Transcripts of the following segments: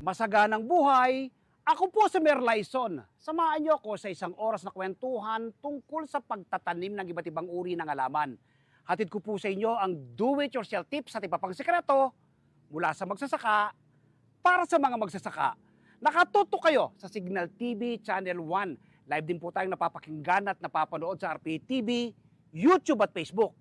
masaganang buhay. Ako po si Merlyson. Samahan niyo ako sa isang oras na kwentuhan tungkol sa pagtatanim ng iba't ibang uri ng halaman. Hatid ko po sa inyo ang do-it-yourself tips at iba pang sekreto mula sa magsasaka para sa mga magsasaka. Nakatutok kayo sa Signal TV Channel 1. Live din po tayong napapakinggan at napapanood sa RPA TV, YouTube at Facebook.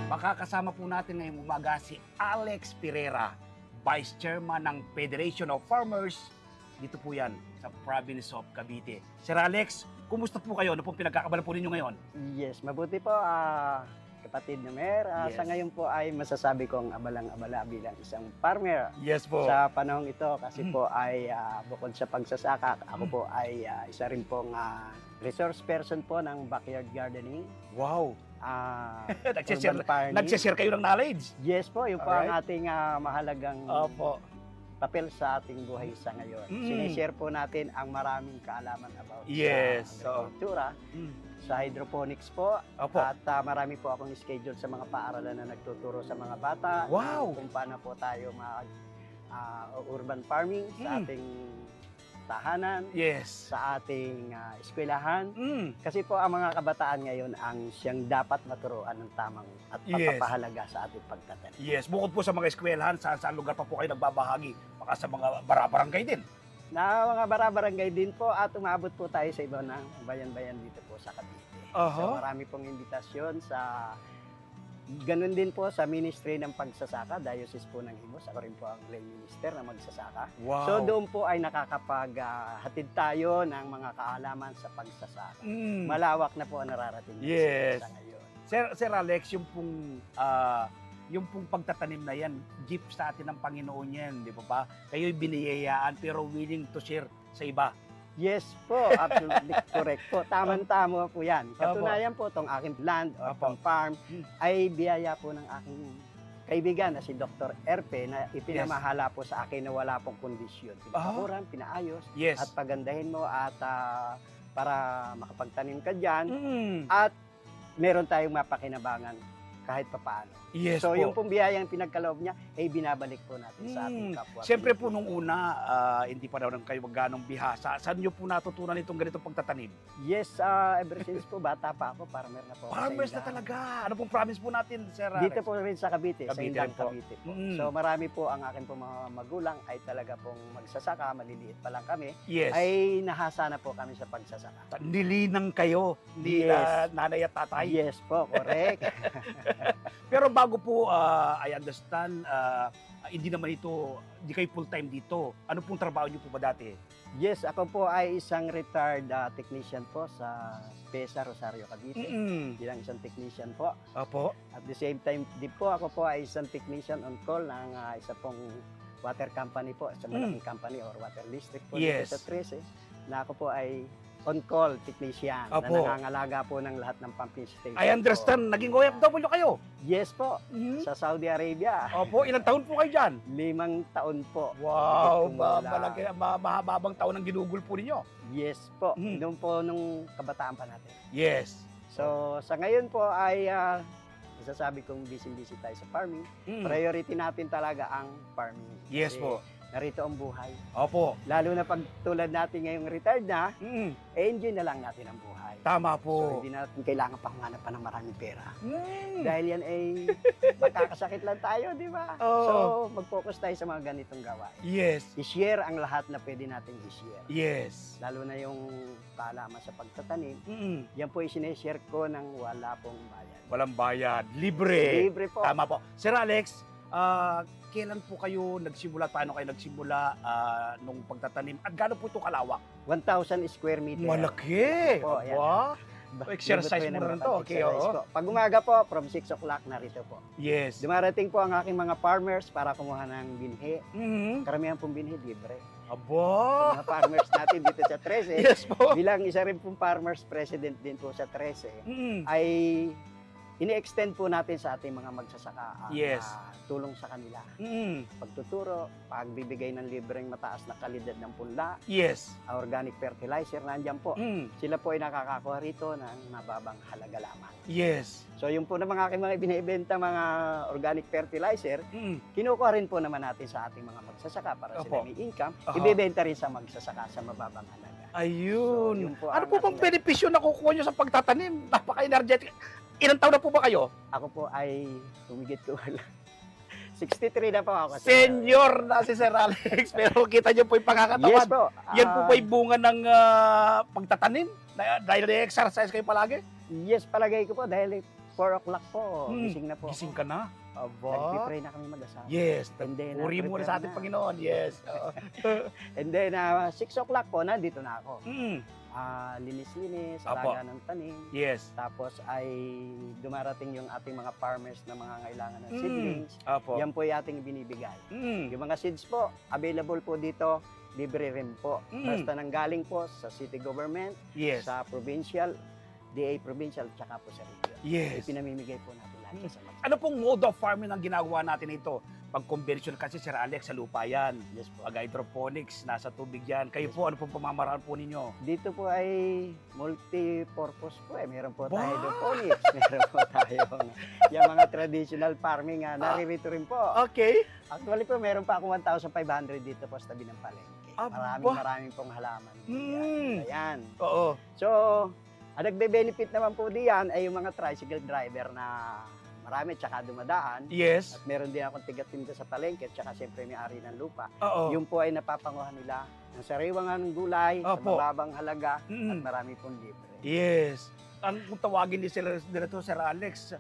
Makakasama po natin ngayong umaga si Alex Pereira, Vice Chairman ng Federation of Farmers. Dito po yan sa Province of Cavite. Sir Alex, kumusta po kayo? Ano pong pinagkakabalan po ninyo ngayon? Yes, mabuti po kapatid na Mer. Yes. Sa ngayon po ay masasabi kong abalang-abala bilang isang farmer. Yes po. Sa panahong ito kasi po ay bukod sa pagsasaka, ako po ay isa rin pong resource person po ng backyard gardening. Wow. Urban farming. Nagsishare kayo ng knowledge. Yes po, yun po ang ating mahalagang Opo. papel sa ating buhay sa ngayon. Sinishare po natin ang maraming kaalaman about Yes. sa agrikultura, sa hydroponics po. Opo. At marami po akong schedule sa mga paaralan na nagtuturo sa mga bata. Wow. Kung paano po tayo urban farming sa ating tahanan, Yes. sa ating eskwelahan. Kasi Kasi po ang mga kabataan ngayon ang siyang dapat maturuan ng tamang at Yes. pagpapahalaga sa ating pagtatanim. Yes, bukod po sa mga eskwelahan, saan lugar pa po kayo nagbabahagi? Baka sa mga barabarangay din. Na mga barabarangay din po at umabot po tayo sa iba ng bayan-bayan dito po sa Cavite. So marami pong imbitasyon sa ganun din po sa Ministry ng Pagsasaka, Diocese po ng Imus. Ako rin po ang lay minister na magsasaka. Wow. So doon po ay hatid tayo ng mga kaalaman sa pagsasaka. Malawak na po ang nararating natin Yes. sa ngayon. Sir Alex, yung pong pagtatanim na yan, gift sa atin ng Panginoon yan, di ba ba? Kayo'y biniyayaan pero willing to share sa iba. Yes po, absolutely correct po. Tama po yan. Katunayan po, itong aking land o itong farm ay biyaya po ng aking kaibigan na si Dr. Erpe na ipinamahala po sa akin na wala pong kondisyon. Pinapakuran, pinaayos, Yes. at pagandahin mo at para makapagtanim ka dyan at meron tayong mapakinabangan kahit papaano. Yes So po. yung pong biyayang pinagkaloob niya ay binabalik po natin sa ating kapwa. Siyempre po nung una, hindi pa daw kayo magganong bihasa. Saan nyo po natutunan itong ganitong pagtatanim? Yes, ever since po bata pa ako, farmer na po ako. Farmers sa na Inland. talaga. Ano pong province po natin, Sir Alex? Dito po rin sa Cavite, sa Cavite Inland rin po. Cavite po. So marami po ang akin po mga magulang ay talaga pong magsasaka, maliliit pa lang kami, Yes. ay nahasa na po kami sa pagsasaka. Nilinang kayo ni Yes. nanay at tatay. Yes po, correct. Pero bago po, I understand, hindi naman hindi kayo full-time dito. Ano pong trabaho niyo po ba dati? Yes, ako po ay isang retired technician po sa PESA Rosario Cavite. Bilang isang technician po. Opo. At the same time, di po ako po ay isang technician on call ng isa pong water company po, sa malaking company or water district po Yes. dito sa 13, na ako po ay on-call technician na Opo. nangangalaga po ng lahat ng pumping station. I understand. Naging OFW kayo. Yes po, sa Saudi Arabia. Opo. Ilang taon po kayo dyan? 5 taon po. Wow. Higit po mula- Mahababang taon ang ginugol po ninyo. Yes po, doon po nung kabataan pa natin. Yes. So sa ngayon po ay masasabi kong busy tayo sa farming. Priority natin talaga ang farming. Yes Kasi po. narito ang buhay. Opo. Lalo na pag tulad natin ngayong retired na, enjoy na lang natin ang buhay. Tama So, po. hindi natin kailangan pang humanap pa ng maraming pera. Mm. Dahil yan ay magkakasakit lang tayo, di ba? Oo. So, mag-focus tayo sa mga ganitong gawain. Yes. I-share ang lahat na pwede nating i-share. Yes. Lalo na yung kaalaman sa pagtatanim. Yan po i-share ko ng wala pong bayad. Walang bayad. Libre. Libre po. Tama po. Sir Alex, kailan po kayo nagsimula? Paano kayo nagsimula nung pagtatanim? At gaano po ito kalawak? 1,000 square meter. Malaki. Po, yan. Aba. Exercise Libot mo po rin yan, to. Okay, exercise oo. po. Pag umaga po, from 6 o'clock, narito po. Yes. Dumarating po ang aking mga farmers para kumuha ng binhi. Mhm. Karamihan pong binhi, libre. Aba. Mga farmers natin dito sa 13, Yes po. bilang isa rin pong farmers president din po sa 13, Mhm. ay ini-extend po natin sa ating mga magsasaka ang Yes. tulong sa kanila. Mm. Pagtuturo, pagbibigay ng libreng mataas na kalidad ng punla, Yes. organic fertilizer, nandyan po. Mm. Sila po ay nakakakuha rito ng mababang halaga lamang. Yes. So yung po naman aking mga binibenta mga organic fertilizer, Mm. kinukuha rin po naman natin sa ating mga magsasaka para Opo. sila may income, Aha. ibebenta rin sa magsasaka sa mababang halaga. Ayun. So, yun po Ano ang po bang ating- benepisyo na kukuha nyo sa pagtatanim? Napaka-energetic. Ilang taon na po ba kayo? Ako po ay humigit ko wala. 63 na po ako. sir. Senior na si Sir Alex. Pero kita nyo po yung pangakatawan. Yes po. Yan po ba yung bunga ng pagtatanim? Dahil na-exercise kayo palagi? Yes, palagay ko po dahil 4 o'clock po, Hmm. gising na po. Gising ka na? Aba. Nagpipray na kami mag-asawa. Yes. And then, Puri mo na sa ating prepare Panginoon. Yes. Oo. And then, 6 o'clock po, nandito na ako. Mm. Linis-linis, Apo. alaga ng tanim. Yes. Tapos ay dumarating yung ating mga farmers na mga kailangan ng Mm. seedlings. Apo. Yan po yung ating binibigay. Mm. Yung mga seeds po, available po dito, libre rin po. Mm. Basta nanggaling po sa city government, Yes. sa provincial, DA provincial, tsaka po sa region. Yes. Pinamimigay po natin lahat Mm. sa mga. Ano pong mode of farming ang ginagawa natin ito? Pag-convention kasi Sir Alex sa lupa yan. Yes po. Pag hydroponics, nasa tubig yan. Kayo po, ano pong pamamaraan po ninyo? Dito po ay multi-purpose po eh. Meron po tayo Wow! hydroponics, meron po tayo yung mga traditional farming naririto rin po. Okay. Actually po, meron pa ako 1,500 dito po sa tabi ng palengke. Aba! Maraming pong halaman. Mm. Ayan. Oo. So, ang nagbe-benefit naman po diyan ay yung mga tricycle driver na marami tsaka dumadaan. Yes. At meron din akong tigatinda sa palengke tsaka siyempre may-ari ng lupa. Oo. Yung po ay napapanguhan nila ng sariwang ng gulay sa Opo. mababang halaga at Mm. marami pong libre. Yes. Ang kung tawagin ni Sir Alex,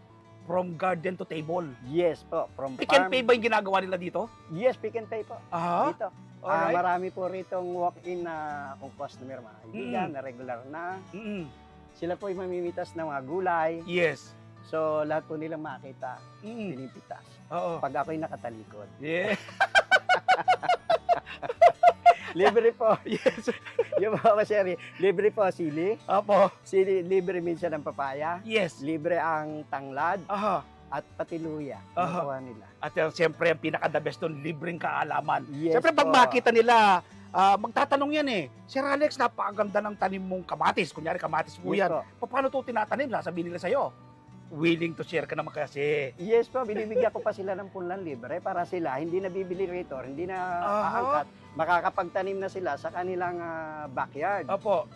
from garden to table. Yes po, from Pick and farm. pay ba yung ginagawa nila dito? Yes, pick and pay po. Aha. Dito. Alright. Marami po ritong walk-in na akong customer, mga kaibigan, na regular na. Mm. Sila po ay mamimitas ng mga gulay. Yes. So, lahat po nilang makita, Mm. pinipitas. Oo. Pag ako'y nakatalikod. Yeah. Libre po. Yes. Yung mga sir, libre po sili. Apo. Sili, libre minsan ng papaya. Yes. Libre ang tanglad Aha. at pati luya. Aha. Nakuha nila. At siyempre, ang pinaka-the best doon, libreng kaalaman. Yes Siyempre, pag po. makita nila, magtatanong yan eh, Sir Alex, napakaganda ng tanim mong kamatis. Kunyari, kamatis po Yes yan. po. Paano ito tinatanim? Sasabihin nila sa'yo. Willing to share ka naman kasi. Yes po, binibigyan ko pa sila ng punlang libre para sila hindi na bibili rito, hindi na Aha. aangkat. Makakapagtanim na sila sa kanilang backyard Opo.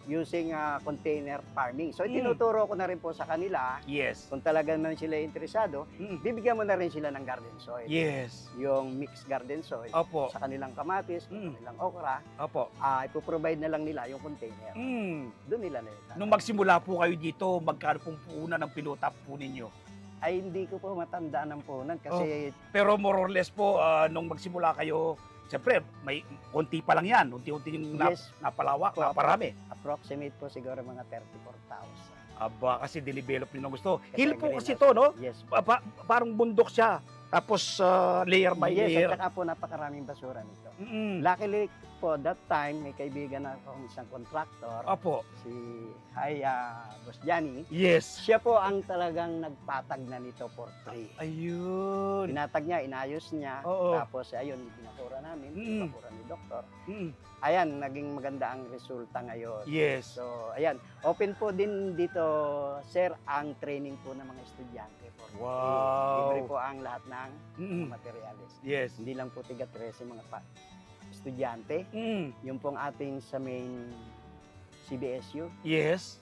using container farming. So, Mm. tinuturo ko na rin po sa kanila Yes. kung talagang man sila interesado, Mm. bibigyan mo na rin sila ng garden soil. Yes. Yung mixed garden soil Opo. sa kanilang kamatis, Mm. kanilang okra, Opo. ipoprovide na lang nila yung container. Mm. Doon nila na Nung magsimula po kayo dito, magkano pong puhunan ng pinutap po ninyo? Ay, hindi ko po matandaan ng punan kasi Pero more or less po, nung magsimula kayo, siyempre, may konti pa lang yan. Unti-unti yung yes, napalawak, Po, naparami. approximate po siguro mga 34,000. Aba, kasi dinevelop nyo ng gusto. Kasi Hill po green kasi house. to, no? Yes. Parang bundok siya. Tapos, layer by Yes, layer. at saka po napakaraming basura nito. Mm. Luckily po, that time, may kaibigan akong isang contractor, Opo. si Boss Johnny. Yes. Siya po ang talagang nagpatag na nito for free. Ayun. Pinatag niya, inayos niya. Oo. Tapos, ayun, pinakura namin, Mm. pinakura ni Doktor. Mm. Ayan, naging maganda ang resulta ngayon. Yes. So, ayan, open po din dito, sir, ang training po ng mga estudyante for free. Wow. Libre po ang lahat ng Mm. materials. Yes. Hindi lang po tiga 13 mga estudyante. Mm. Yung pong ating sa main CBSU, Yes.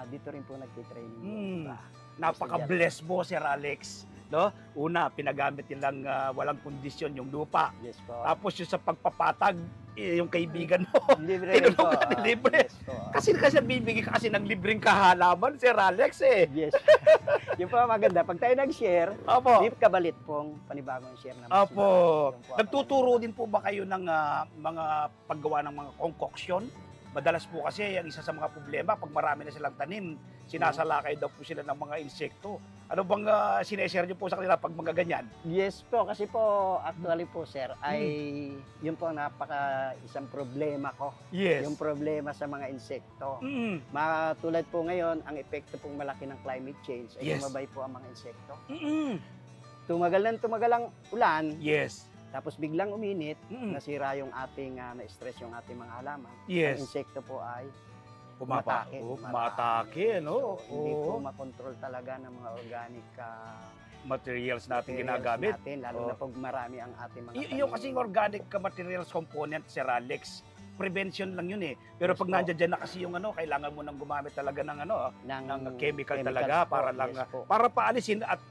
dito rin po nagtitraining. Mm. yung iba. Napaka-bless mo, Sir Alex. No? Una, pinagamit nilang walang kondisyon yung lupa. Yes po. Tapos yung sa pagpapatag, yung kaibigan mo. Libre rin po. tinulungan, libre. Yes po. Kasi bibigyan ka kasi ng libreng kahalaman, Sir Alex eh. Yes. Yung po maganda, pag tayo nag-share, Opo. di kabalit pong panibagong share naman. Opo. Yung po ang Nagtuturo din po ba kayo ng mga paggawa ng mga concoction? Madalas po kasi ang isa sa mga problema, pag marami na silang tanim, sinasalakay daw po sila ng mga insekto. Ano bang sineshare niyo po sa kanila pag mga ganyan? Yes po, kasi po actually po sir, ay yun po ang isang problema ko. Yes. Yung problema sa mga insekto. Mm. Matulad po ngayon, ang epekto pong malaki ng climate change ay Yes. tumabay po ang mga insekto. Mm. Tumagal ang ulan, Yes. tapos biglang uminit, Mm. nasira yung ating, na-stress yung ating mga halaman. Yes. Ang insekto po ay Pumatake. umatake. Umatake, ano? So, hindi po Oo. makontrol talaga ng mga organic Materials natin materials ginagamit. natin, lalo Oo. na pag marami ang ating mga Yung kasing organic materials component, Sir Alex, prevention lang yun eh. Pero Yes pag po. nandiyan dyan na kasi yung kailangan mo nang gumamit talaga ng ng chemical chemicals talaga po, para lang yes po. para paalisin at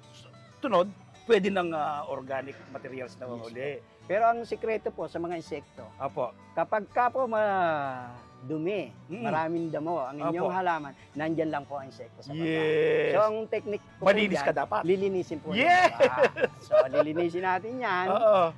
tunod pwede ng organic materials na Yes uli. Pero ang sikreto po sa mga insekto, Apo. kapag ka po dumi, maraming damo ang inyong Opo. halaman, nandyan lang po ang insekto sa baba. Yes. So ang technique po Malinis dyan, ka dapat. lilinisin po. Yeah! yung baba. So lilinisin natin yan. Oo.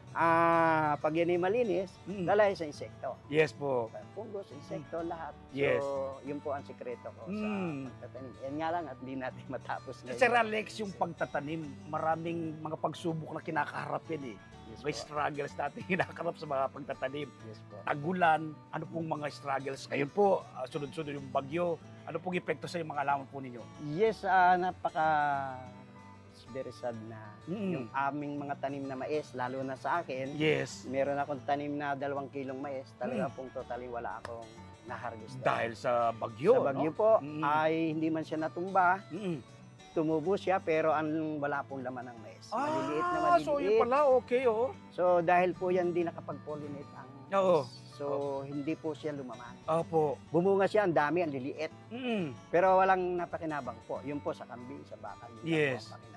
Pag yan ay malinis, Mm. lalay sa insekto. Yes po. Fungus, insekto, lahat. Yes. So yun po ang sikreto ko sa Mm. pagtatanim. Yan nga lang at hindi natin matapos ngayon. Sir Alex, yung pagtatanim, maraming mga pagsubok na kinakaharap yan eh. Yes May po. struggles natin kinakaharap sa mga pagtatanim. Yes po. Tagulan, ano pong mga struggles? Ngayon po, sunod-sunod yung bagyo. Ano pong epekto sa mga halaman po ninyo? Yes, it's very sad na yung aming mga tanim na mais, lalo na sa akin, Yes. meron akong tanim na 2 kilong mais, talaga pong totally wala akong na-harvest. Dahil sa bagyo. sa bagyo no? po, Mm. ay hindi man siya natumba, Mm. tumubo siya, pero wala pong laman ng mais. Maliliit na maliliit. So yun pala, okay oh. So dahil po yan di nakapag-pollinate ang Oo. mais. So hindi po siya lumaman. Opo. Bumunga siya, ang dami, ang liliit. Mm. Pero walang napakinabang po. Yun po sa kambing, sa bakal. yun lang Yes. po ang pakinabang.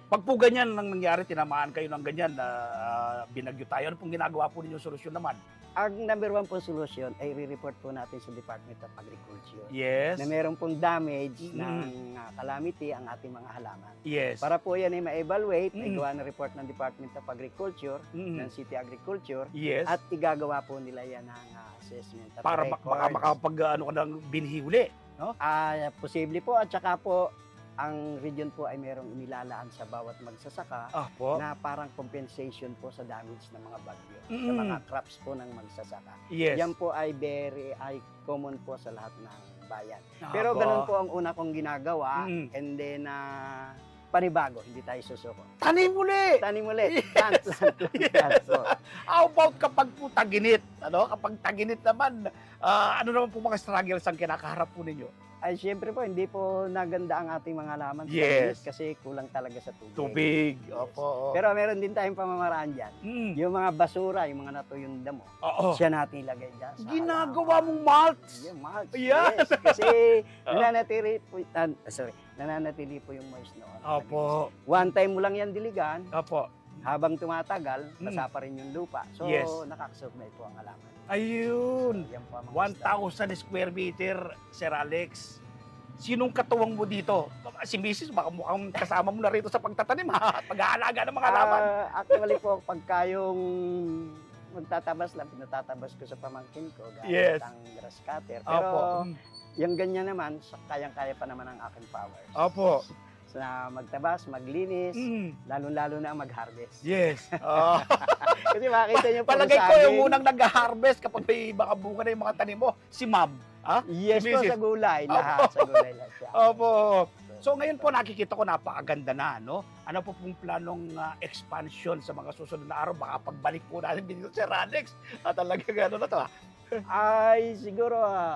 Pag po ganyan nang nangyari, tinamaan kayo ng ganyan na binagyo tayo, ano pong ginagawa po ninyong solusyon naman? Ang number 1 po solusyon ay re-report po natin sa Department of Agriculture Yes. na meron pong damage Mm. ng calamity ang ating mga halaman. Yes. Para po yan ay ma-evaluate, ay Mm. gawa ng report ng Department of Agriculture, ng Mm. City Agriculture, Yes. at igagawa po nila yan ng assessment at para records. baka makapag ano ka ng binhi uli. Posible po, at saka po, ang region po ay merong inilalaan sa bawat magsasaka Opo. na parang compensation po sa damage ng mga bagyo, sa Mm. mga crops po ng magsasaka. Yes. Yan po ay common po sa lahat ng bayan. Pero Opo. ganun po ang una kong ginagawa, Mm. and then panibago, hindi tayo susuko. Tanim uli! Tanim ulit, Yes. plant po. How about kapag po taginit? Ano? Kapag taginit naman, ano naman po mga struggles ang kinakaharap po ninyo? Ay, syempre po, hindi po naganda ang ating mga halaman sa Yes. init kasi kulang talaga sa tubig. Tubig. Yes. Opo. Pero meron din tayong pamamaraan dyan. Mm. Yung mga basura, yung mga natuyong damo, Oo. siya natin ilagay dyan. sa Ginagawa halaman. mong mulch. Yeah, mulch. Yes. Yes. Kasi Oo. nananatili po yung moist noon. Opo. One time mo lang yan diligan, Opo. habang tumatagal, Mm. basa pa rin yung lupa. So, Yes. nakakasurvive po ang halaman. Ayun. So, yan po ang mga 1,000 square meter, Sir Alex. Sinong katuwang mo dito? Si Mrs. baka mukhang kasama mo na rito sa pagtatanim ha? Pag-aalaga ng mga halaman. Actually po, pagka yung magtatabas lang, pinatatabas ko sa pamangkin ko, Yes. gamit ang grass cutter. Pero Opo. yung ganyan naman, kayang-kaya pa naman ang aking powers. Opo. So, na magtabas, maglinis, Mm. lalo-lalo na ang mag-harvest. Yes. Kasi makita niyo po Palagay sa ko amin, yung unang nag-harvest kapag may baka bunga na yung mga tanim mo, si Ma'am. yes si po, Mrs. sa gulay, Opo. lahat sa gulay lahat siya. Opo. So ngayon po nakikita ko napakaganda na, no? Ano po pong planong expansion sa mga susunod na araw? Baka pagbalik po natin dito sa Alex. Talaga gano'n na to. Ay, siguro,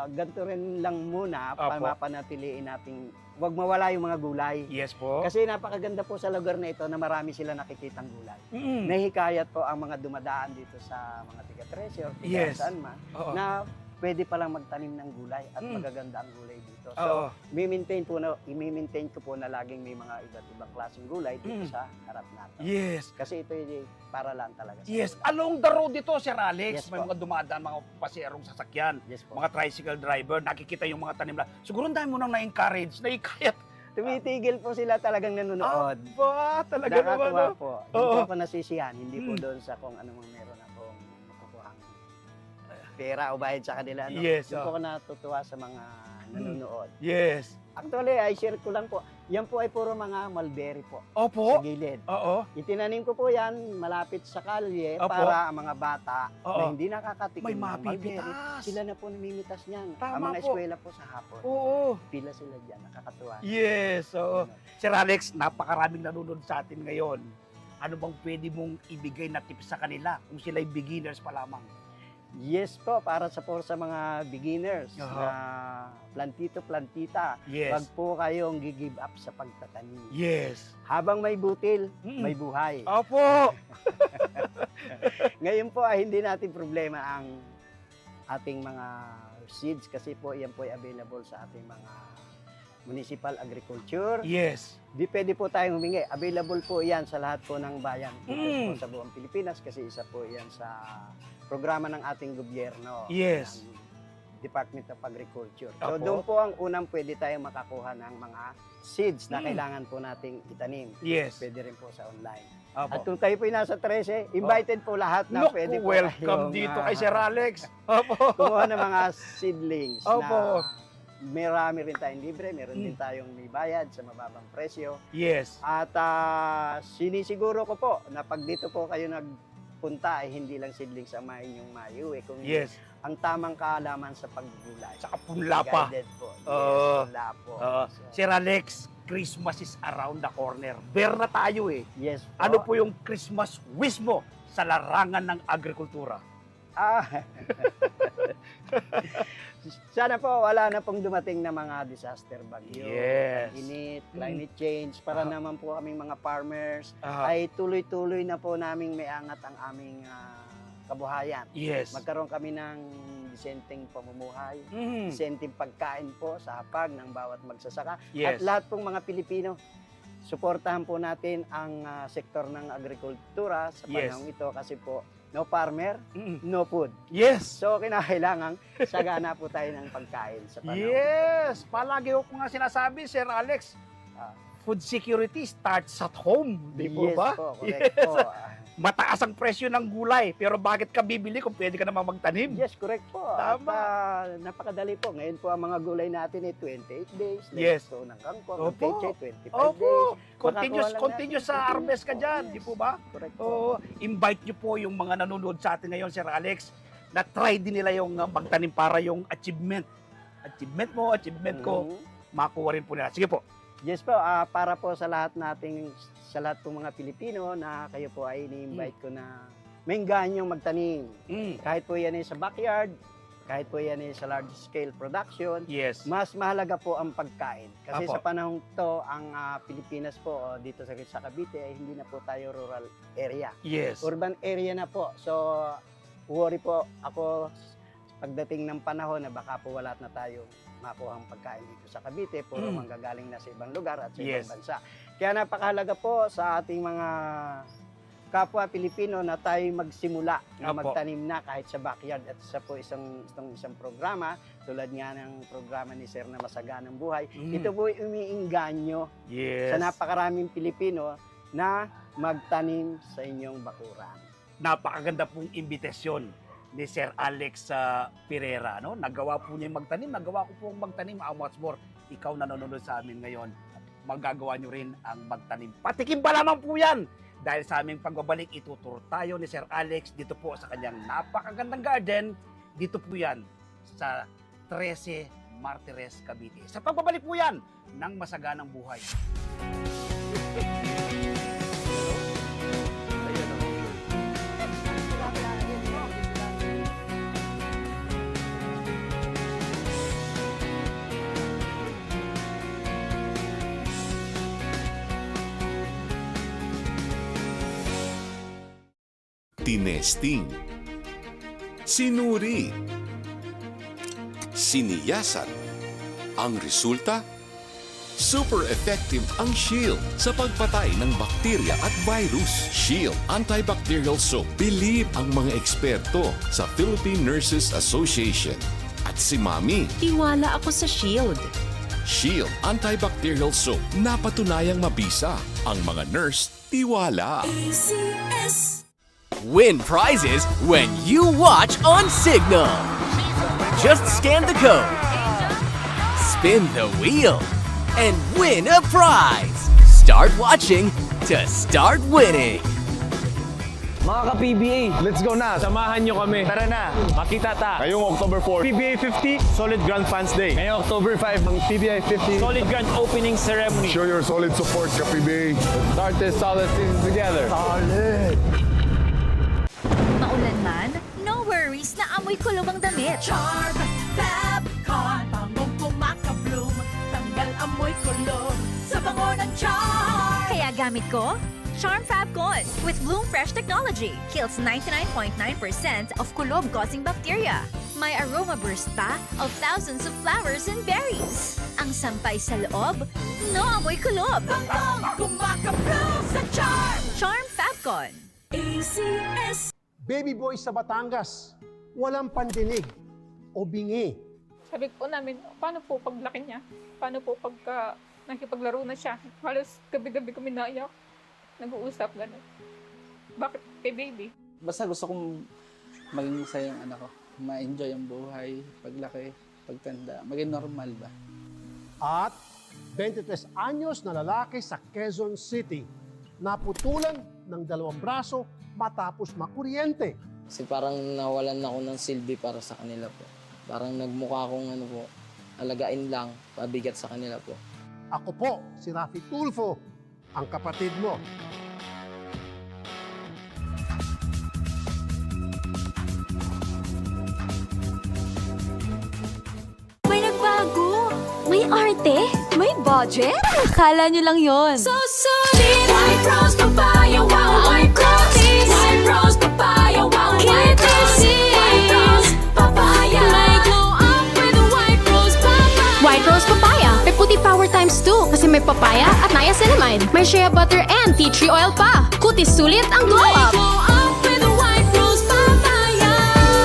ganito rin lang muna, Opo. mapanatiliin nating, wag mawala yung mga gulay. Yes po. Kasi napakaganda po sa lugar na ito na marami sila nakikitang gulay. Mm. Nahihikayat po ang mga dumadaan dito sa mga tiga-treasure, Yes. saan man, Oo. na pwede palang magtanim ng gulay at Mm. magaganda ang gulay dito. Oo. So, i-maintain ko po na laging may mga iba't ibang klaseng gulay dito Mm. sa harap natin. Yes. Kasi ito ay para lang talaga sa Yes. gulay. Along the road dito, Sir Alex, Yes may po. mga dumadaan, mga paserong sasakyan, Yes po. mga tricycle driver, nakikita yung mga tanim na. Siguro ang dami mo nang na-encourage, naikayat. Tumitigil po sila talagang nanonood. Ba, talaga naman. Nakakatuwa No? po. Oo. Hindi po ako nasisiyahan. Hindi po Mm. doon sa kung anong meron akong makukuhang pera o bayad sa kanila. No? Yes, Doon po ako natutuwa sa mga nanonood. Yes. Actually, I share ko lang po. Yan po ay puro mga mulberry po Opo. sa gilid. Oo. Itinanim ko po yan malapit sa kalye Opo. para ang mga bata na Oo. hindi nakakatikim May ng mulberry, mapipitas. sila na po namimitas niyan. Tama Ang mga po. eskwela po sa hapon, Oo. pila sila dyan, nakakatuwa. Yes. Oo. Ano. Sir Alex, napakaraming nanonood sa atin ngayon. Ano bang pwede mong ibigay na tips sa kanila kung sila'y beginners pa lamang? Yes po, para sa mga beginners Aha. na plantito-plantita, wag Yes. po kayong give up sa pagtatanim. Yes. Habang may butil, Mm. may buhay. Opo. Ngayon po ay hindi natin problema ang ating mga seeds kasi po yan po ay available sa ating mga municipal agriculture. Yes. Di pwede po tayong humingi. Available po yan sa lahat po ng bayan dito Mm. po sa buong Pilipinas kasi isa po yan sa programa ng ating gobyerno. Yes. Ng Department of Agriculture. So Apo. doon po ang unang pwede tayong makakuha ng mga seeds na Mm. kailangan po nating itanim. Yes. Pwede rin po sa online. Opo. At kung kayo po nasa 13, invited po lahat na Look, pwede po welcome kayong, dito kay Sir Alex. Opo. kumuha ng mga seedlings Opo. na marami rin tayong libre, meron Mm. din tayong may bayad sa mababang presyo. Yes. At sinisiguro ko po na pag dito po kayo nagpunta ay hindi lang seedlings ang inyong maiuwi, kung Yes. ang tamang kaalaman sa paggulay. Saka punla pa. Guided po. Oo. Yes, punla po. Oo. So, Sir Alex, Christmas is around the corner. Bear na tayo eh. yes po. Ano po yung Christmas wish mo sa larangan ng agrikultura? Ah. Sana po wala na pong dumating na mga disaster, bagyo, Yes. init, climate change, para Ah. naman po kaming mga farmers Ah, ay tuloy-tuloy na po naming may angat ang aming kabuhayan. yes. Magkaroon kami ng disenteng pamumuhay, Mhm. disenteng pagkain po sa hapag ng bawat magsasaka. At Yes. lahat pong mga Pilipino, suportahan po natin ang sektor ng agrikultura sa Yes. panahon ito kasi po no farmer, Mhm. no food. Yes. So, kinakailangan sagana po tayo ng pagkain sa panahon. Yes. Palagi ko nga sinasabi, Sir Alex, Ah. food security starts at home. Di po Yes ba? po, correct Yes. po. Mataas ang presyo ng gulay, pero bakit ka bibili kung pwede ka naman magtanim? Yes, correct po. Tama. At napakadali po. Ngayon po ang mga gulay natin ay 28 days. Yes. So, ng kangkong, ng Opo. peche, 25 days. Opo. Makakuha lang Continuous natin. sa harvest ka dyan, Yes. di po ba? Correct po. Oo. Invite nyo po yung mga nanonood sa atin ngayon, Sir Alex, na try din nila yung magtanim para yung achievement. Achievement mo, achievement ko, Mhm. makuha rin po nila. Sige po. Yes po, para po sa lahat po mga Pilipino na kayo po ay ini-invite ko na mainganyong magtanim. Mm. Kahit po yan ay sa backyard, kahit po yan ay sa large scale production, Yes. mas mahalaga po ang pagkain. Kasi Apo. sa panahong to, ang Pilipinas po, dito sa Cavite, ay hindi na po tayo rural area. Yes. Urban area na po. So, worry po ako pagdating ng panahon na baka po wala na tayong makuha ang pagkain dito sa Cavite, puro Mm. manggagaling na sa ibang lugar at sa Yes. ibang bansa. Kaya napakahalaga po sa ating mga kapwa Pilipino na tayo magsimula na Apo. magtanim na kahit sa backyard at isa po isang programa tulad nga ng programa ni Sir na Masaganang Buhay. Mm. Ito po umiingganyo Yes. sa napakaraming Pilipino na magtanim sa inyong bakuran. Napakaganda pong imbitasyon ni Sir Alex Pereira. No? Nagawa po niya yung magtanim, nagawa ko pong magtanim. How much more, ikaw na nanonood sa amin ngayon, magagawa nyo rin ang magtanim. Patikim ba lamang po yan? Dahil sa aming pagbabalik, ituturo tayo ni Sir Alex dito po sa kanyang napakagandang garden. Dito po yan sa 13 Martires, Cavite. Sa pagbabalik po yan ng Masaganang Buhay. Ayan, oh. Tinesting, sinuri, siniyasan. Ang resulta? Super effective ang Shield sa pagpatay ng bakterya at virus. Shield Antibacterial Soap. Believe ang mga eksperto sa Philippine Nurses Association. At si Mami, Tiwala ako sa Shield. Shield Antibacterial Soap. Napatunayang mabisa. Ang mga nurse, tiwala. Win prizes when you watch on Signal. Just scan the code, spin the wheel, and win a prize. Start watching to start winning. Mga ka-PBA, Let's go na! Samahan nyo kami! tara na, makita ta. Ngayong October 4, PBA 50, Solid Grand Fans Day. Ngayong October 5, ang PBA 50, Solid Grand Opening Ceremony. Show your solid support, ka-PBA. Start this solid season together. Maulan man, no worries na amoy kulog ang damit. Charm, Fabcon, bangong kumakabloom, tanggal amoy kulog sa bango ng charm. Kaya gamit ko, Charm Fabcon with Bloom Fresh technology. Kills 99.9% of kulob-causing bacteria. May aroma burst pa of thousands of flowers and berries. Ang sampay sa loob, no amoy kulob. Bangong kumakabloom sa charm. Charm Fabcon. ACS. Baby boy sa Batangas, walang pandinig o bingi. Sabi po namin, paano po paglaki niya? Paano po pagka nakipaglaro na siya? Halos gabi-gabi kami naiyak. Nag-uusap, gano'n. Bakit kay baby? Basta gusto kong maging masaya yung anak ko. Ma-enjoy ang buhay, paglaki, pagtanda. Maging normal ba? At 23 anyos na lalaki sa Quezon City, naputulan ng dalawang braso matapos makuryente. Kasi parang nawalan ako ng silbi para sa kanila po. Parang nagmukha akong alagain lang, pabigat sa kanila po. Ako po, si Rafi Tulfo, ang kapatid mo. May nagbago! May arte! May budget! Akala nyo lang yon. So solid! White Rose Papaya, wow, White Rose. White Rose Papaya, wow, White Rose. White Rose Papaya. May glow up with a White Rose Papaya. White Rose Papaya. May puti power times 2 kasi may papaya at niacinamide. May shea butter and tea tree oil pa. Kutis sulit ang glow up. Glow up with a White Rose Papaya.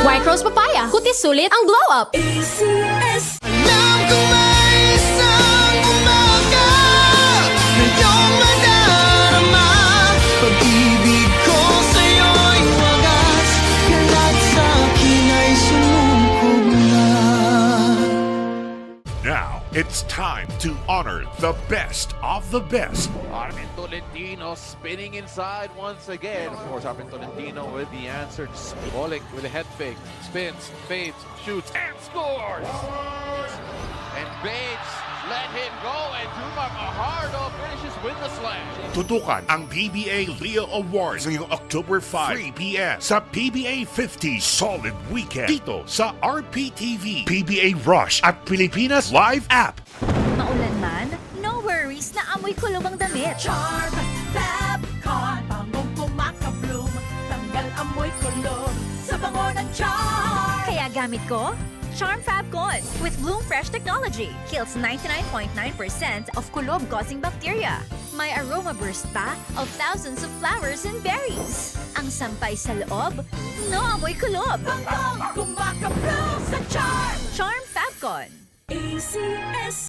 White Rose Papaya. Kutis sulit ang glow up. ACS. Alam ko may isang umaga na iyong madarama. Pag-ibig ko sa'yo'y wagas, kalat sa'kin ay sumungkog na. Now, it's time to honor the best of the best. Armin Tolentino spinning inside once again. Of course, Armin Tolentino with the answer. Oleg with a head fake. Spins, fades, shoots, and scores! And Bates let him go, and Juma Fajardo finishes with the slam. Tutukan ang PBA Leo Awards ngayong October 5, 3 p.m. sa PBA 50 Solid Weekend dito sa RPTV, PBA Rush at Pilipinas Live App. Maulan man, no worries na amoy kulog ang damit. Charm, Fabcon, bangong kumakabloom, tanggal amoy kulog sa bango ng charm. Kaya gamit ko, Charm Fabcon with Bloom Fresh technology. Kills 99.9% of kulob-causing bacteria. May aroma burst pa of thousands of flowers and berries. Ang sampay sa loob, no amoy kulob. Bangong kumakabloom sa charm. Charm Fabcon. ACS.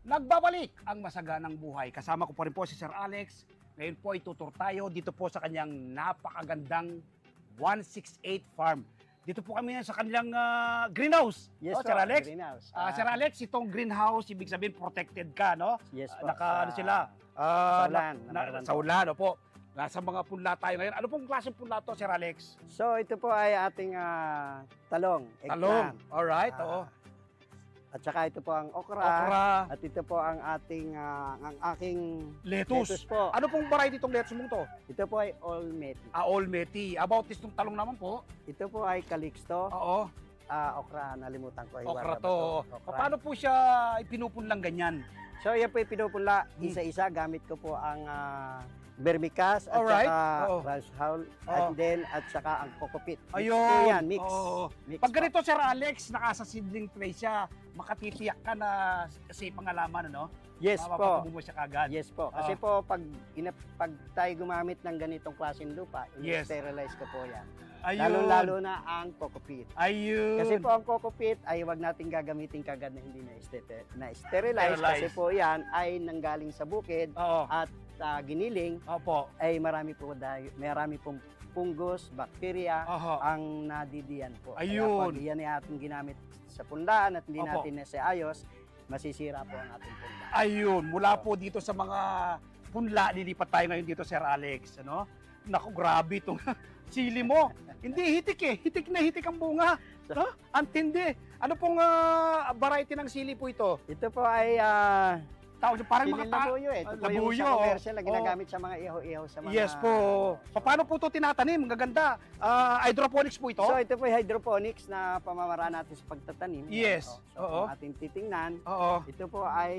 Nagbabalik ang masaganang buhay. Kasama ko pa rin po si Sir Alex. Ngayon po ay tutur tayo dito po sa kanyang napakagandang 168 Farm. Dito po kami sa kanilang greenhouse. Yes, Oh, po, Sir Alex. greenhouse. Sir Alex, itong greenhouse, ibig sabihin protected ka, no? Yes po. Ano sila? sa ulan, Sa ulan, opo. Nasa mga punla tayo ngayon. Ano pong klaseng punla to, Sir Alex? So ito po ay ating talong, Talong. eggplant. Alright, Ah, oo. At saka ito po ang okra. Okra. At ito po ang ating ang aking Lettuce. po. Ano pong variety itong lettuce mong to? Ito po ay olmeti. Olmeti. About this tong talong naman po. Ito po ay calixto. Oo. okra, nalimutan ko. Okra Iwata ba to. Okra. Paano po siya ipinupunlang ganyan? So yan po yung pinupunla, isa-isa, gamit ko po ang vermicast at Alright. saka Oo. rice hull at saka ang coco peat. Mix Ayun. po yan, mix. Oo. Mix Pag po. ganito, Sir Alex, nakasa seedling tray siya, makatitiyak ka na safe ang halaman, ano? Yes po. Mapapatubo mo siya kagad. Yes po. Kasi po, pag tayo gumamit ng ganitong klaseng lupa, Yes. sterilize ko po yan. Ayun. Lalo-lalo na ang coco peat. Ayun. Kasi po ang coco peat ay wag nating gagamitin kagad na hindi na-sterilize kasi po yan ay nanggaling sa bukid at giniling. Opo. Ay marami pong fungus, bacteria ang nadidiyan po. Ayun. Kaya pag yan ay ating ginamit sa punlaan at hindi Opo. natin nasiayos, masisira po ang ating punlaan. Ayun, mula po dito sa mga punla, lilipat tayo ngayon dito, Sir Alex. Ano? Naku, grabe itong sili mo. Hindi, hitik eh. Hitik na hitik ang bunga. No? Antindi. Ano pong variety ng sili po ito? Ito po ay tawag parang sili mga labuyo eh. Ito po yung labuyo, sa commercial na oh. ginagamit sa mga ihaw-ihaw sa mga... Yes po. Paano po ito tinatanim? Ang gaganda. Hydroponics po ito? So ito po yung hydroponics na pamamaraan natin sa pagtatanim. Yes. So kung ating titingnan, ito po ay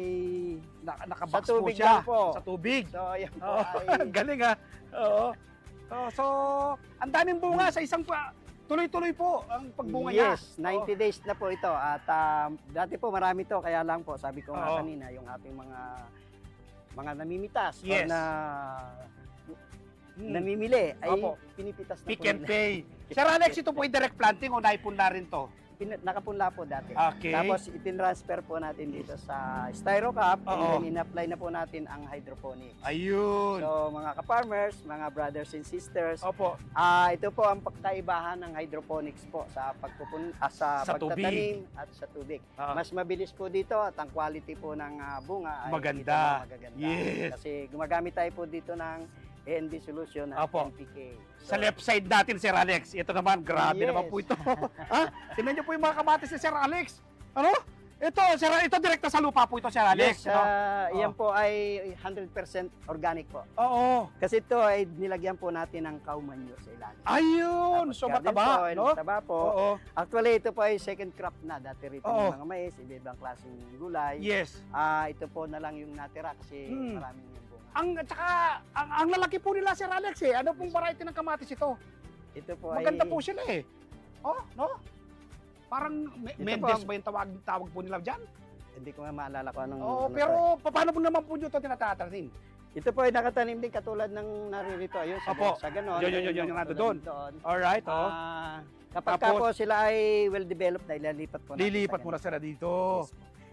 nakabox sa tubig po siya. lang po. Sa tubig. So yan po Oo. ay... Galing ha. Oo. So, ang daming bunga sa isang tuloy-tuloy po ang pagbunga niya. Yes, 90 days na po ito. At dati po marami to, kaya lang po, sabi ko nga kanina, yung ating mga namimitas o Yes. na namimili ay pinipitas na Pick po and nila. pay. Sir Alex, ito po ay direct planting o naipunla rin to? Nakapunla po dati. Okay. Tapos itinransfer po natin dito sa Styro Cup and Oo. then in-apply na po natin ang hydroponics. Ayun. So mga ka-farmers, mga brothers and sisters, Opo. ito po ang pagkaibahan ng hydroponics po sa sa Sa pagtatanim at sa tubig. Mas mabilis po dito at ang quality po ng bunga ay Maganda. magaganda. Yes. Kasi gumagamit tayo po dito ng AND solution at Opo. NPK. Sa left side natin, Sir Alex. Ito naman, grabe Yes. naman po ito. Tingnan niyo po yung mga kamatis ni Sir Alex. Ano? Ito, ito direkta sa lupa po ito, Sir Alex. Yes, yan po ay 100% organic po. Oo. Kasi ito ay nilagyan po natin ng cow manure sa ilalim. Ayun, Tapos so garden mataba, soil, no? mataba po. Oo. Actually, ito po ay second crop na. Dati rito Oo. yung mga mais, iba-ibang klaseng gulay. Yes. Ito po na lang yung natira kasi maraming yung bunga. Ang lalaki po nila, Sir Alex eh. Ano pong variety ng kamatis ito? Ito po Maganda ay... po sila eh. Oh, no? Parang Mendes ba yung tawag po nila dyan? Hindi ko nga maalala ko anong... Oo, ano pero to. paano po naman po nyo ito tinatatanim? Ito po ay nakatanim din katulad ng naririto. Ayun, Opo. sa ganon. Yun, yung nando doon. Alright, oh. Kapag ka po sila ay well-developed na, ililipat po natin. Lilipat mo na sila dito.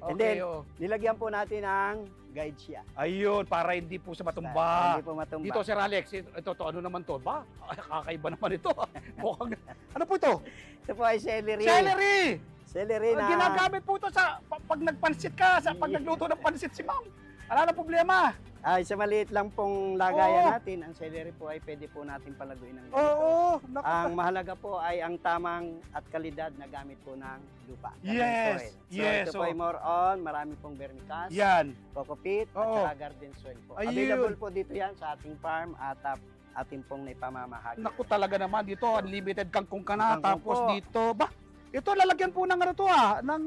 And then, nilagyan po natin ng guide siya. Ayun, para hindi po sa matumba. Hindi po matumba. Dito, Sir Alex, ito ano naman to? Ba? Kakaiba naman ito. Mukhang, ano po ito? Ito po ay celery. Celery! Celery na... Ginagamit po ito sa pag nagpansit ka, pag nagluto ng pansit si ma'am. Wala na problema. Ay, sa maliit lang pong lagayan natin, ang celery po ay pwede po natin palaguin ng ganito. Oo. Ang mahalaga po ay ang tamang at kalidad na gamit po ng lupa. Yes. So, ito po ay more on, marami pong vermicast, Yan. coco peat, at saka garden soil po. Ayun. Available po dito yan sa ating farm at ating pong naipamamahagi. Naku talaga naman dito, unlimited kangkong ka na. Kangkong Tapos po. dito, ito lalagyan po ng ano to ng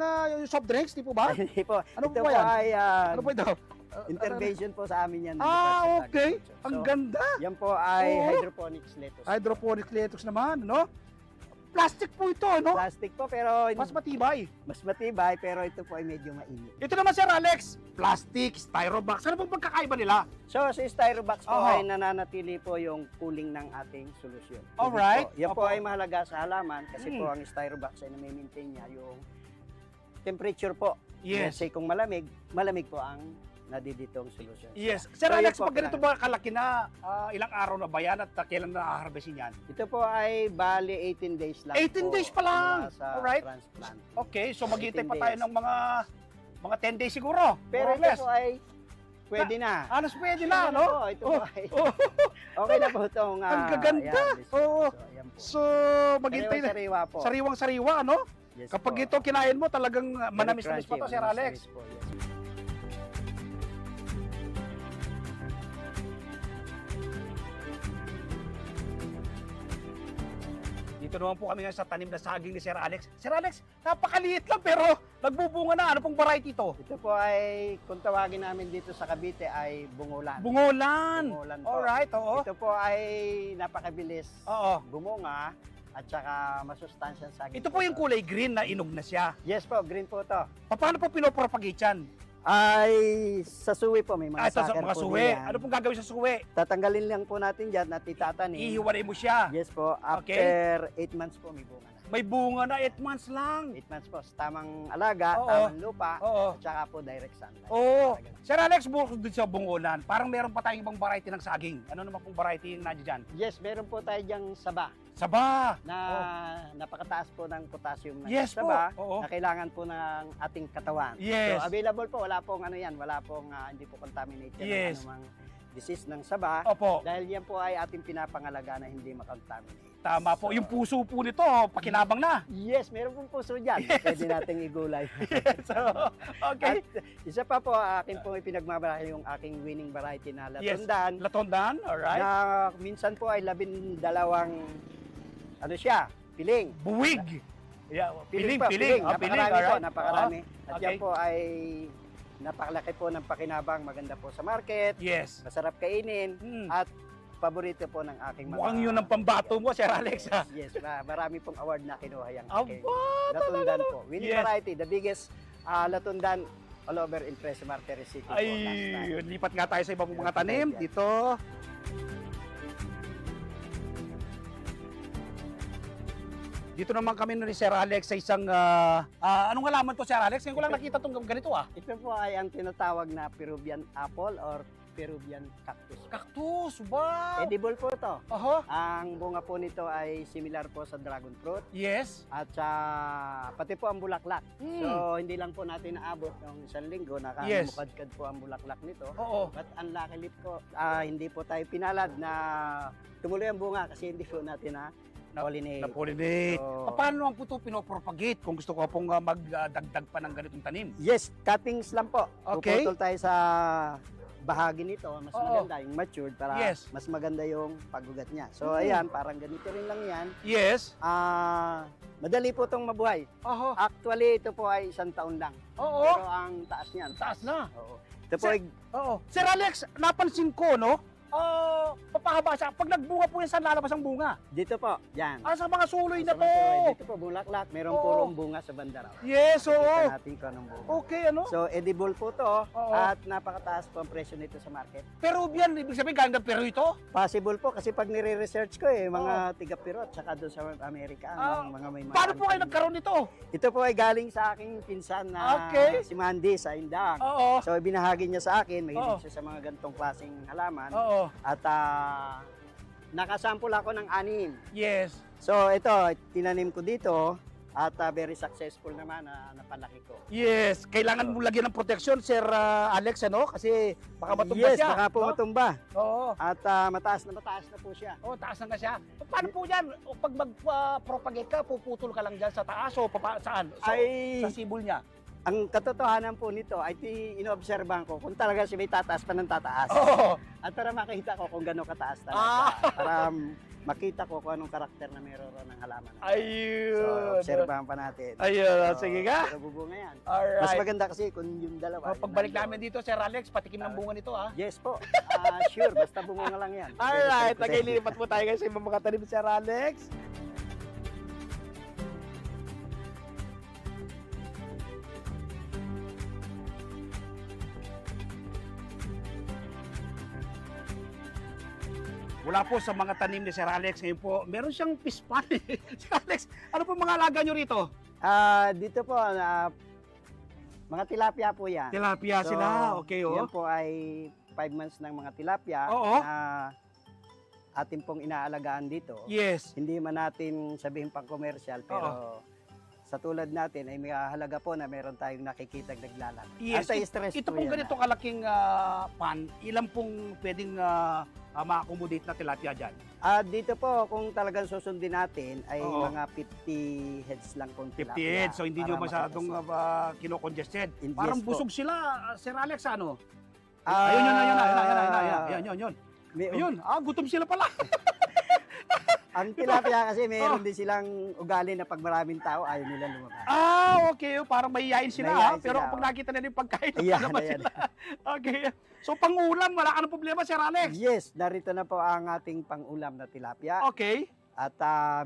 soft drinks, di po ba? Hindi po. Ano ito po yan? Ay, Ano po ito? intervention po sa amin yan. Okay. So, Ang ganda. Yan po ay Oo. hydroponics lettuce. Hydroponic lettuce naman, no? Plastic po ito, no? Plastic po, pero... Mas matibay. Mas matibay, pero ito po ay medyo mainit. Ito naman, Sir Alex, plastic, styrobox. Ano pong pagkakaiba nila? So, sa styrobox po Aha. ay nananatili po yung cooling ng ating solusyon. Alright. Yan po Opo. ay mahalaga sa halaman kasi Mm. po ang styrobox ay na-maintain niya yung temperature po. Yes. Kasi kung malamig, malamig po ang nadiditong solusyon. Yes. So, Sir yun Alex, po pag ganito ba kalaki na, ilang araw na ba yan at kailan na-harvestin yan? Ito po ay bali 18 days lang 18 po days pa lang. mula sa Alright. transplant. Okay, so maghintay 18 pa tayo days. ng mga 10 days siguro. Pero more or ito less. po ay pwede na. Anos pwede na, no? Ito po ay okay na po itong... Ang gaganda. Oo. So, maghintay na. Sariwa po. Sariwang-sariwa, no? Yes Kapag po. ito kinain mo, talagang Very manamis-namis pa crunchy, to, Sir Alex. manamis po, yes. Dito Nandito naman po kami ngayon sa tanim na saging ni Sir Alex. Sir Alex, napakaliit lang pero nagbubunga na. Ano pong variety ito? Ito po ay, kung tawagin namin dito sa Cavite, ay bungulan. Bungolan. Bungulan po. Alright, oo. Ito po ay napakabilis Oo. bumunga at saka masustansyang saging. Ito po yung kulay green na inog na siya. Yes po, green po to. Paano po pinopropagate yan? Ay, sa suwi po, may mga Ito sa sucker mga po suwi. diyan. Ano pong gagawin sa suwi? Tatanggalin lang po natin dyan at itatanim. Ihiwalay mo siya. Yes po, Okay. after 8 months po may bunga na. May bunga na 8 months lang. 8 months po, tamang alaga, Oo. tamang lupa, Oo. at saka po direct sunlight. Oo. Talaga. Sir Alex, bukod dito sa bungolan, parang meron pa tayong ibang variety ng saging. Ano naman pong variety yung nandiyan dyan? Yes, meron po tayo dyang saba Saba. na napakataas po ng potassium ng Yes po. saba Oo. na kailangan po ng ating katawan. Yes. So available po, wala pong ano yan, wala pong hindi po contaminated Yes. ng anumang disease ng saba. Opo. Dahil yan po ay ating pinapangalaga na hindi makontaminate. Tama po. Yung puso po nito, pakinabang na. Yes, meron pong puso dyan. Pwede nating igulay. So, okay. At isa pa po, akin pong ipinagmamalaki yung aking winning variety na Yes. latundan. Latondan, alright. Na minsan po ay 12 ano siya, piling. Buwig. Yeah, piling, pa, piling. Ah, piling, Napakarami po, alright. napakarami. At Okay. yan po ay napakalaki po ng pakinabang, maganda po sa market, Yes. masarap kainin, Hmm. at paborito po ng aking mga... Mukhang yun ang pambato mo, Sir Alex. Ha? Yes, marami pong award na kinuha yung aking Aba, latundan po. Winning Yes. variety, the biggest latundan all over in Tres Martires City po last time. Ay, lipat nga tayo sa ibang mga tanim. Dito. Dito naman kami ni Sir Alex sa isang, anong halaman to, Sir Alex? Ngayon ko lang nakita itong ganito, ah. Ito po ay ang tinatawag na Peruvian apple or Peruvian cactus. Cactus, wow! Edible po ito. Aha. Ang bunga po nito ay similar po sa dragon fruit. Yes. At pati po ang bulaklak. Hmm. So, hindi lang po natin naabot ng isang linggo. Yes. Nakamukadkad po ang bulaklak nito. Oo. But unluckily po, hindi po tayo pinalad na tumuloy ang bunga kasi hindi po natin na-pollinate. Na-pollinate. So, Paano naman po ito pinopropagate kung gusto ko pong magdagdag pa ng ganitong tanim? yes, cuttings lang po. Okay. Puputol tayo sa bahagi nito, mas Oo. maganda yung matured para Yes. mas maganda yung pag-ugat niya. So, Hmm. ayan, parang ganito rin lang yan. Yes. Madali po itong mabuhay. Aha. Actually, ito po ay 1 taon lang. Oo. Pero ang taas niyan. Taas na. Oo. Ito po Sir- ay, Oo. Sir Alex, napansin ko, no? Papahaba siya. Pag nagbunga po yan, saan lalabas ang bunga? dito po, yan. Sa mga suloy na Sa to. mga suloy. Dito po, bulaklak. Merong Oo. purong bunga sa banda raw. Yes, oo. Kita natin kung anong bunga. Okay, ano? So, edible po to Oo. at napakataas po ang presyo nito sa market. Peruvian, ibig sabihin galing ng Peru ito? Possible po kasi pag nire-research ko mga tiga-Peru at saka doon sa Amerika, ang mga may mga... Paano po kayo nagkaroon nito? Ito po ay galing sa aking pinsan na Okay. si Mandy sa Indang. Oo. So, binahagi niya sa akin, Oo. mahilig siya sa mga ganitong klaseng halaman. Oo. At nakasample ako ng 6. Yes. So, ito, tinanim ko dito at very successful naman na napalaki ko. Yes. Kailangan mo lagyan ng protection, Sir Alex, ano? Kasi baka matumba Yes, siya. baka po no? matumba. Oo. At mataas na po siya. Oh, taas na nga siya. Paano po yan? O pag mag-propagate ka, puputol ka lang dyan sa taas o saan? So, Ay, sa sibol niya? ang katotohanan po nito ay inoobserbahan ko kung talaga siya may tataas pa ng tataas. Oo. At para makita ko kung gano'ng kataas talaga. Ah. Para makita ko kung anong karakter na meron ng halaman. Ayun. So, obserbahan pa natin. Ayun, So, sige ka. pero bubunga yan. Alright. Mas maganda kasi kung yung dalawa. yung Pagbalik nandoon. namin dito, Sir Alex, patikim ng bunga nito, ha? Yes po. Sure, basta bunga lang yan. Alright, Pwede. naglilipat po tayo guys sa ibang mga tanim, Sir Alex. Wala po sa mga tanim ni Sir Alex. Ngayon po, meron siyang fish pond. Sir Alex, ano po mga alaga nyo rito? Dito po, mga tilapia po yan. Tilapia sila, okay, oh. Yan po ay 5 months ng mga tilapia Oo. na atin pong inaalagaan dito. Yes. Hindi man natin sabihin pang commercial, pero sa tulad natin ay may halaga po na meron tayong nakikitang naglalag. Yes. Anti-stress Ito po pong yan. ganito kalaking pan, ilan pong pwedeng ma-accommodate na tilapia dyan? Dito po, kung talagang susundin natin, ay Oo. mga 50 heads lang pong 50 tilapia. heads, so hindi nyo para masyadong makakasya. kino-congested. Yes Parang po. busog sila, Sir Alex, ano? Ah, Ayun, yun. Ayun. Gutom sila pala. Ang tilapia kasi meron din silang ugali na pag maraming tao, ayaw nila lumabas. Okay. Parang mahihayin sila. Mahihayin Pero sila, pag nakita nila yung pagkain, Ayan, naman ayan. sila. Okay. So, pang-ulam, wala ka ng problema, Sir Alex? Yes, narito na po ang ating pang-ulam na tilapia. Okay. At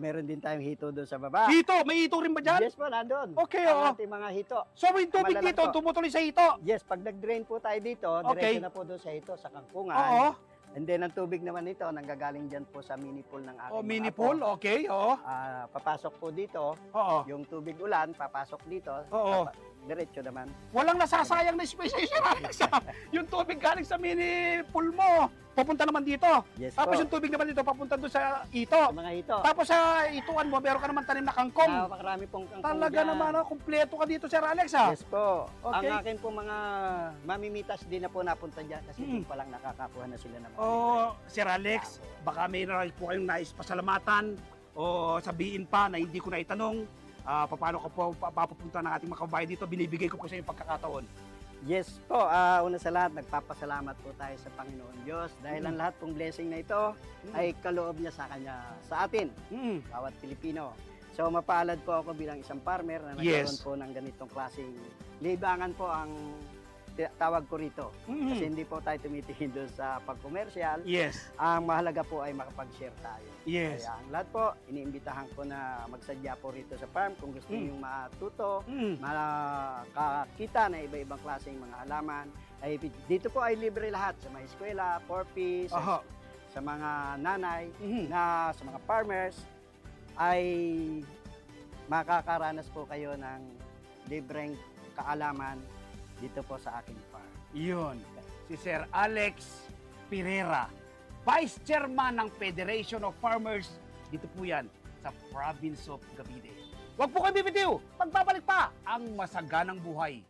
meron din tayong hito doon sa baba. Hito? May hito rin ba dyan? Yes po, nandun. Okay, Ang ating mga hito. So, may tubig Malalaki dito, po. tumutuloy sa hito? Yes, pag nag-drain po tayo dito, Okay. diretso na po doon sa hito, sa kangkungan. Oo. And then, ang tubig naman nito, nanggagaling dyan po sa mini pool ng ating Mini mga apo. pool, okay. Oo. Papasok po dito, Oo. yung tubig ulan, papasok dito, Oo. diretso naman. Walang nasasayang na space Sir Alex. Yung tubig galing sa mini pool mo, papunta naman dito. Yes Tapos po. yung tubig naman dito, papunta doon sa ito. Sa mga hito. Tapos sa ituan mo, meron ka naman tanim na kangkong. Makarami pong kangkong Talaga dyan. naman, kumpleto ka dito, Sir Alex, ha? Yes po. Okay. Ang akin po mga mamimitas din na po napunta dyan kasi doon pa lang nakakakuha na sila ng mga Sir Alex, baka may naral po kayong nais pasalamatan o sabihin pa na hindi ko na itanong. Paano ko po papapunta ng ating mga kababayan dito, binibigay ko po sa inyong pagkakataon. Yes po, una sa lahat, nagpapasalamat po tayo sa Panginoon Diyos dahil ang lahat pong blessing na ito ay kaloob niya sa atin, bawat Pilipino. So mapalad po ako bilang isang farmer na nagkaroon po ng ganitong klaseng libangan po ang tawag ko rito. Kasi hindi po tayo tumitingin doon sa pag-commercial. Yes. Ang mahalaga po ay makapag-share tayo. Yes. Kaya ang lahat po, iniimbitahan ko na magsadya po rito sa farm kung gusto niyong matuto, makakita na iba-ibang klaseng mga halaman. Ay, dito po ay libre lahat sa mga eskwela, 4Ps, sa mga nanay, na sa mga farmers, ay makakaranas po kayo ng libreng kaalaman dito po sa aking farm. Yun, si Sir Alex Pirera, Vice Chairman ng Federation of Farmers. Dito po yan, sa Province of Cavite. Huwag po kayo bibitiw, magbabalik pa ang masaganang buhay.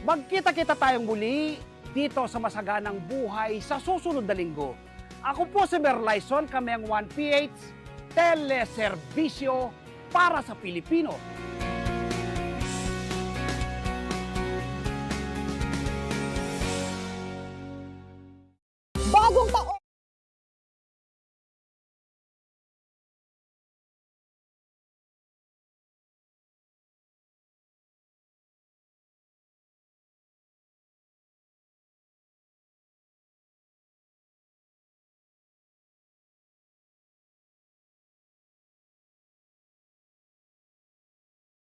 Magkita-kita tayong muli dito sa Masaganang Buhay sa susunod na linggo. Ako po si Merlyson, kami ang 1PH Teleserbisyo para sa Pilipino.